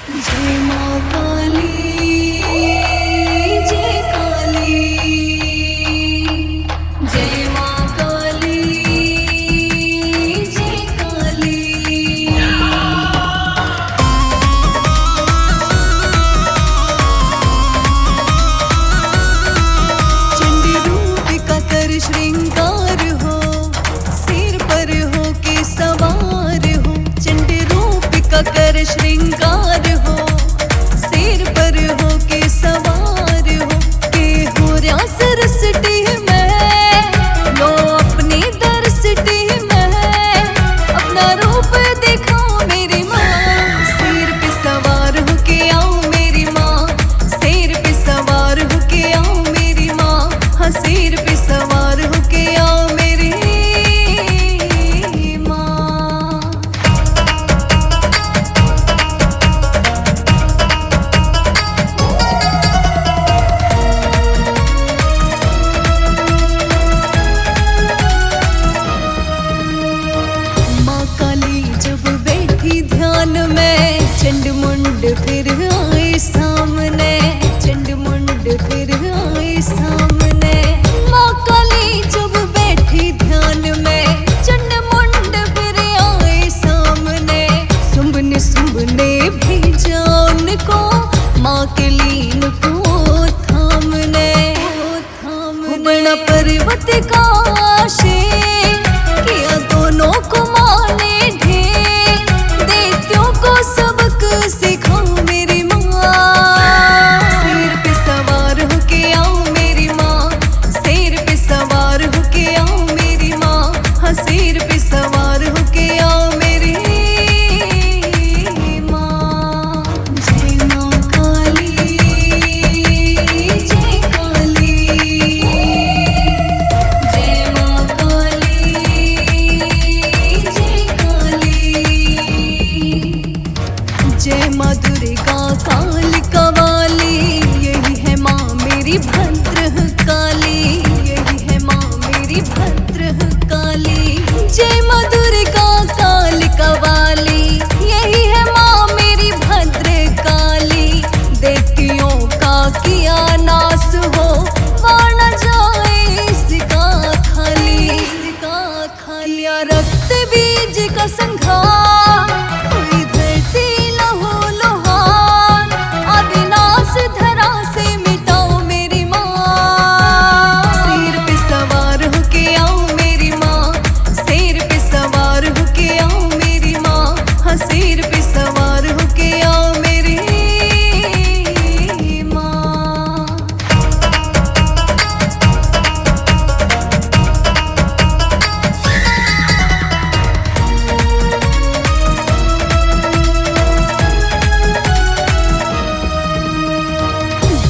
जय माँ काली, जय काली, जय माँ काली, जय काली। चंडी रूप का कर श्रृंगार हो, सिर पर हो के सवार हो। चंडी रूप का कर श्रृंगार हो, सिर पर हो के सवार हो। के हो रास रसटी में लो अपनी दरसटी में, अपना रूप दिखाओ मेरी माँ। सिर पे सवार हो के आओ मेरी माँ, सिर पे सवार हो के आओ मेरी माँ। हाँ सिर पे सवार हो के आओ मेरी माँ। माँ काली जब बैठी ध्यान में, चंड मुंड फिर आए सामने, चंड मुंड फिर आए सामने। माँ काली जब बैठी ध्यान में, चंड मुंड फिर आए सामने। सुम्बने भेजा उनको, माँ के लीन को थामने। बड़ा पर्वत का आशे किया दोनों को माने ढेर, दैत्यों को सबक सिखाओ मेरी माँ। सिर पे सवार हो के आओ मेरी माँ, सिर पे सवार हो के आओ मेरी माँ। हाँ सिर पे सवार हो के आओ मेरी माँ। जय माँ काली, जय काली, जय माँ काली, जय काली। जय माँ दुर्गा कालिका वाली, यही है माँ मेरी भद्र काली, यही है माँ मेरी भद्र काली। जय माँ दुर्गा कालिका वाली, यही है माँ मेरी भद्र काली। दैत्यों का किया नाश हो, वाणा जाए इसका खाली, इसका खाली। रक्त बीज का संघार, कोई धरती लहू लुहान, अविनाश धरा से मिटाओ मेरी माँ। सिर पे सवार हो के आओ मेरी माँ, सिर पे सवार हो के आओ मेरी माँ। हाँ सिर पे सवार हो के आओ मेरी माँ।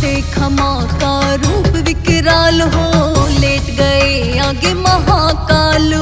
देखा माँ का रूप विकराल हो, लेट गए आगे महाकाल